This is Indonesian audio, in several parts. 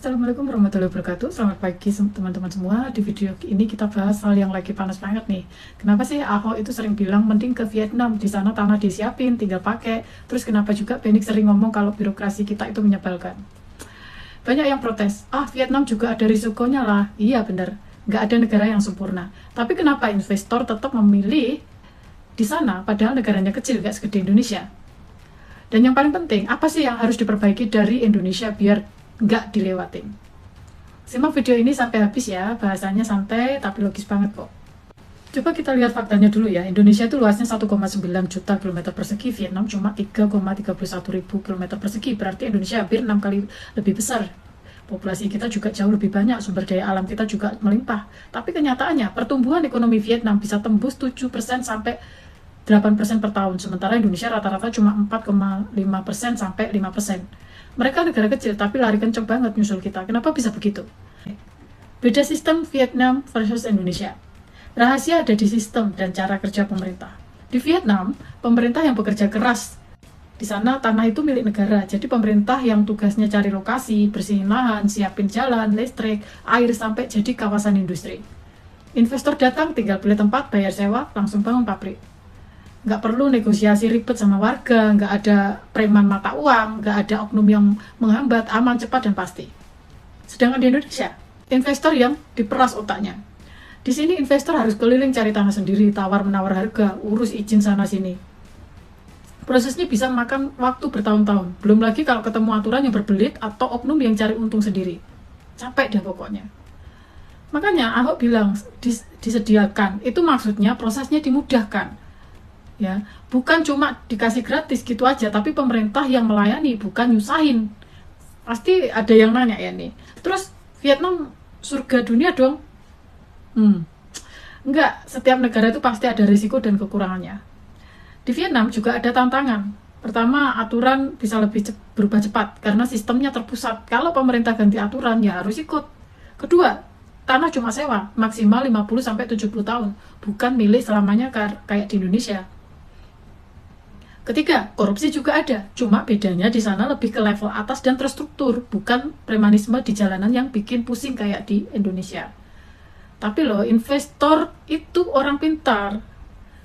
Assalamualaikum warahmatullahi wabarakatuh. Selamat pagi teman-teman semua. Di video ini kita bahas hal yang lagi panas banget nih. Kenapa sih Ahok itu sering bilang mending ke Vietnam, di sana tanah disiapin, tinggal pakai. Terus kenapa juga Benik sering ngomong kalau birokrasi kita itu menyebalkan. Banyak yang protes, Vietnam juga ada risikonya lah. Iya bener, nggak ada negara yang sempurna. Tapi kenapa investor tetap memilih di sana padahal negaranya kecil, nggak segede Indonesia? Dan yang paling penting, apa sih yang harus diperbaiki dari Indonesia biar nggak dilewatin? Simak video ini sampai habis ya, bahasanya santai tapi logis banget kok. Coba kita lihat faktanya dulu ya. Indonesia itu luasnya 1,9 juta kilometer persegi, Vietnam cuma 3,31 ribu kilometer persegi, berarti Indonesia hampir 6 kali lebih besar. Populasi kita juga jauh lebih banyak, sumber daya alam kita juga melimpah. Tapi kenyataannya, pertumbuhan ekonomi Vietnam bisa tembus 7% sampai 8% per tahun, sementara Indonesia rata-rata cuma 4,5% sampai 5%. Mereka negara kecil, tapi lari kenceng banget nyusul kita. Kenapa bisa begitu? Beda sistem Vietnam versus Indonesia. Rahasia ada di sistem dan cara kerja pemerintah. Di Vietnam, pemerintah yang bekerja keras. Di sana tanah itu milik negara, jadi pemerintah yang tugasnya cari lokasi, bersihin lahan, siapin jalan, listrik, air, sampai jadi kawasan industri. Investor datang, tinggal pilih tempat, bayar sewa, langsung bangun pabrik. Nggak perlu negosiasi ribet sama warga, nggak ada preman mata uang, nggak ada oknum yang menghambat, aman, cepat, dan pasti. Sedangkan di Indonesia, investor yang diperas otaknya. Di sini investor harus keliling cari tanah sendiri, tawar-menawar harga, urus izin sana-sini. Prosesnya bisa makan waktu bertahun-tahun. Belum lagi kalau ketemu aturan yang berbelit atau oknum yang cari untung sendiri. Capek deh pokoknya. Makanya Ahok bilang disediakan, itu maksudnya prosesnya dimudahkan. Ya, bukan cuma dikasih gratis gitu aja, tapi pemerintah yang melayani, bukan nyusahin. Pasti ada yang nanya ya nih, terus Vietnam surga dunia dong? Enggak, setiap negara itu pasti ada risiko dan kekurangannya. Di Vietnam juga ada tantangan. Pertama, aturan bisa lebih berubah cepat karena sistemnya terpusat. Kalau pemerintah ganti aturan ya harus ikut. Kedua, tanah cuma sewa, maksimal 50-70 tahun, bukan milik selamanya kayak di Indonesia. Ketiga, korupsi juga ada, cuma bedanya di sana lebih ke level atas dan terstruktur, bukan premanisme di jalanan yang bikin pusing kayak di Indonesia. Tapi loh, investor itu orang pintar.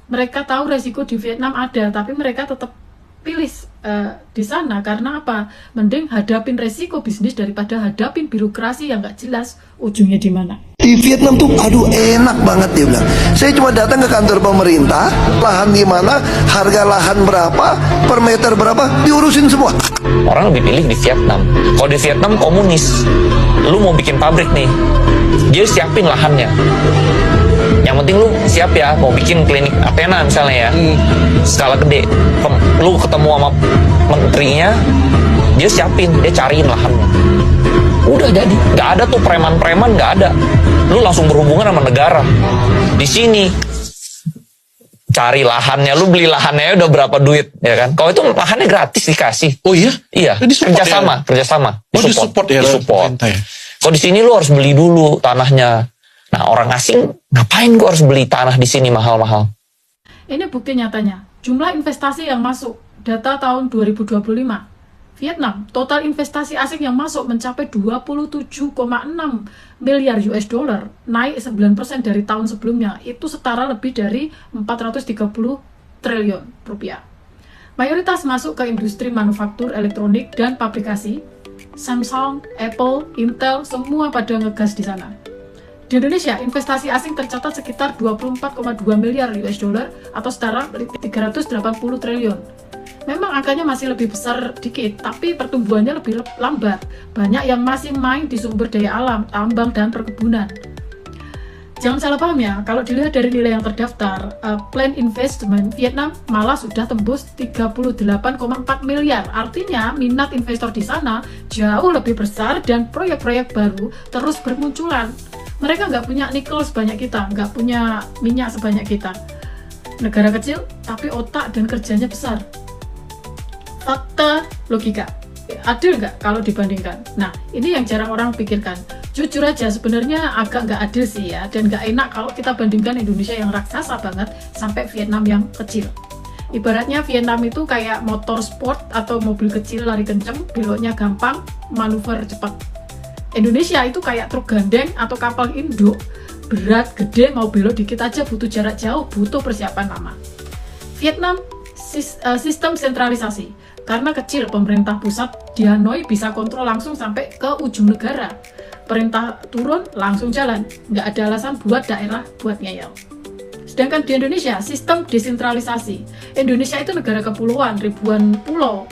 Mereka tahu resiko di Vietnam ada, tapi mereka tetap pilih di sana karena apa? Mending hadapin resiko bisnis daripada hadapin birokrasi yang nggak jelas ujungnya di mana. Di Vietnam tuh, aduh enak banget dia bilang. Saya cuma datang ke kantor pemerintah, lahan di mana, harga lahan berapa, per meter berapa, diurusin semua. Orang lebih pilih di Vietnam. Kalau di Vietnam komunis, lu mau bikin pabrik nih, dia siapin lahannya. Yang penting lu siap ya, mau bikin klinik Athena misalnya ya, skala gede. Lu ketemu sama menterinya, dia siapin, dia cariin lahannya. Udah jadi, nggak ada tuh preman-preman, nggak ada. Lu langsung berhubungan sama negara. Di sini cari lahannya, lu beli lahannya udah berapa duit, ya kan? Kalau itu lahannya gratis dikasih. Oh iya? Iya, kerjasama. Oh, disupport ya? Disupport. Kalau di sini lu harus beli dulu tanahnya. Nah, orang asing ngapain gua harus beli tanah di sini mahal-mahal? Ini bukti nyatanya. Jumlah investasi yang masuk, data tahun 2025. Vietnam, total investasi asing yang masuk mencapai 27,6 miliar US dollar, naik 9% dari tahun sebelumnya. Itu setara lebih dari 430 triliun rupiah. Mayoritas masuk ke industri manufaktur elektronik dan pabrikasi. Samsung, Apple, Intel, semua pada ngegas di sana. Di Indonesia, investasi asing tercatat sekitar 24,2 miliar US dollar atau setara 380 triliun. Memang angkanya masih lebih besar dikit, tapi pertumbuhannya lebih lambat. Banyak yang masih main di sumber daya alam, tambang, dan perkebunan. Jangan salah paham ya, kalau dilihat dari nilai yang terdaftar, plan investment Vietnam malah sudah tembus 38,4 miliar. Artinya minat investor di sana jauh lebih besar dan proyek-proyek baru terus bermunculan. Mereka nggak punya nikel sebanyak kita, nggak punya minyak sebanyak kita. Negara kecil, tapi otak dan kerjanya besar. Fakta, logika. Adil nggak kalau dibandingkan? Nah, ini yang jarang orang pikirkan. Jujur aja, sebenarnya agak nggak adil sih ya, dan nggak enak kalau kita bandingkan Indonesia yang raksasa banget sampai Vietnam yang kecil. Ibaratnya Vietnam itu kayak motor sport atau mobil kecil lari kenceng, beloknya gampang, manuver cepat. Indonesia itu kayak truk gandeng atau kapal induk, berat, gede, mau belok dikit aja butuh jarak jauh, butuh persiapan lama. Vietnam sistem sentralisasi. Karena kecil, pemerintah pusat di Hanoi bisa kontrol langsung sampai ke ujung negara. Perintah turun, langsung jalan. Nggak ada alasan buat daerah buat ngeyel. Sedangkan di Indonesia, sistem desentralisasi. Indonesia itu negara kepulauan, ribuan pulau,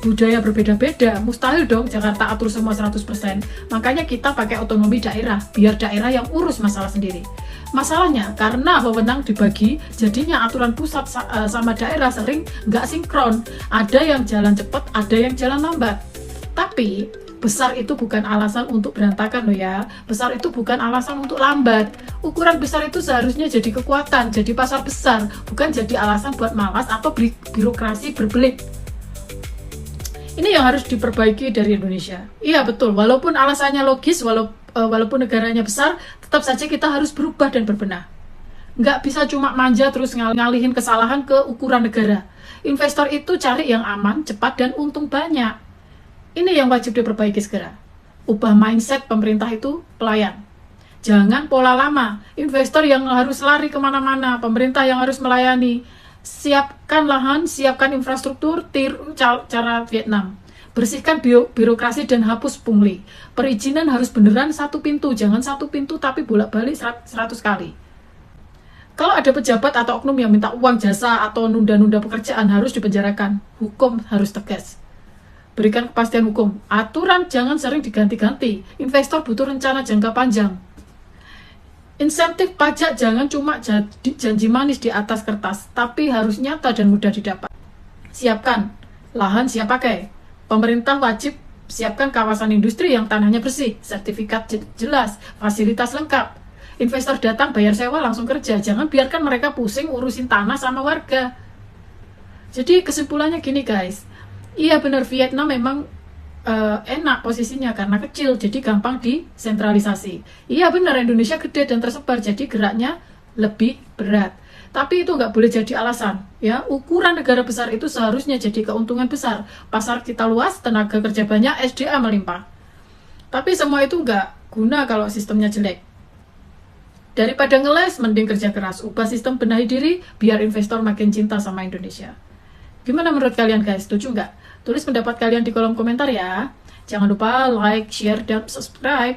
budaya berbeda-beda. Mustahil dong Jakarta atur semua 100%. Makanya kita pakai otonomi daerah, biar daerah yang urus masalah sendiri. Masalahnya, karena wewenang dibagi, jadinya aturan pusat sama daerah sering nggak sinkron. Ada yang jalan cepat, ada yang jalan lambat. Tapi, besar itu bukan alasan untuk berantakan loh ya. Besar itu bukan alasan untuk lambat. Ukuran besar itu seharusnya jadi kekuatan, jadi pasar besar, bukan jadi alasan buat malas atau birokrasi berbelit. Ini yang harus diperbaiki dari Indonesia. Iya betul, walaupun alasannya logis, walaupun negaranya besar, tetap saja kita harus berubah dan berbenah. Nggak bisa cuma manja terus ngalihin kesalahan ke ukuran negara. Investor itu cari yang aman, cepat, dan untung banyak. Ini yang wajib diperbaiki segera. Ubah mindset pemerintah itu pelayan. Jangan pola lama, investor yang harus lari kemana-mana, pemerintah yang harus melayani. Siapkan lahan, siapkan infrastruktur, tiru cara Vietnam. Bersihkan birokrasi dan hapus pungli. Perizinan harus beneran satu pintu, jangan satu pintu tapi bolak-balik 100 kali. Kalau ada pejabat atau oknum yang minta uang jasa atau nunda-nunda pekerjaan harus dipenjarakan. Hukum harus tegas. Berikan kepastian hukum. Aturan jangan sering diganti-ganti. Investor butuh rencana jangka panjang. Insentif pajak jangan cuma janji manis di atas kertas, tapi harus nyata dan mudah didapat. Siapkan lahan siap pakai. Pemerintah wajib siapkan kawasan industri yang tanahnya bersih, sertifikat jelas, fasilitas lengkap. Investor datang bayar sewa langsung kerja, jangan biarkan mereka pusing urusin tanah sama warga. Jadi kesimpulannya gini guys, iya benar Vietnam memang enak posisinya karena kecil, jadi gampang disentralisasi. Iya benar Indonesia gede dan tersebar, jadi geraknya lebih berat. Tapi itu nggak boleh jadi alasan. Ya, ukuran negara besar itu seharusnya jadi keuntungan besar. Pasar kita luas, tenaga kerja banyak, SDA melimpah. Tapi semua itu nggak guna kalau sistemnya jelek. Daripada ngeles, mending kerja keras. Ubah sistem, benahi diri, biar investor makin cinta sama Indonesia. Gimana menurut kalian guys? Setuju nggak? Tulis pendapat kalian di kolom komentar ya. Jangan lupa like, share, dan subscribe.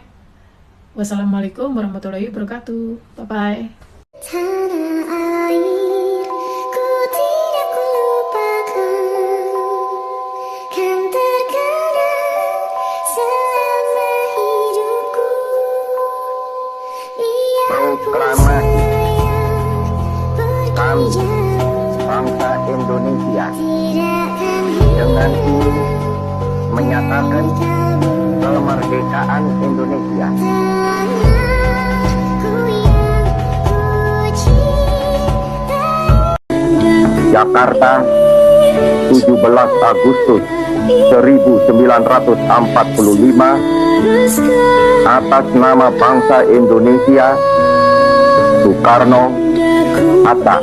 Wassalamualaikum warahmatullahi wabarakatuh. Bye-bye. Tanah air, ku tidak lupakan, kan terkenang selama hidupku. Proklamasi kami bangsa Indonesia dengan ini menyatakan kemerdekaan Indonesia. Jakarta, 17 Agustus 1945, atas nama bangsa Indonesia, Soekarno, Hatta.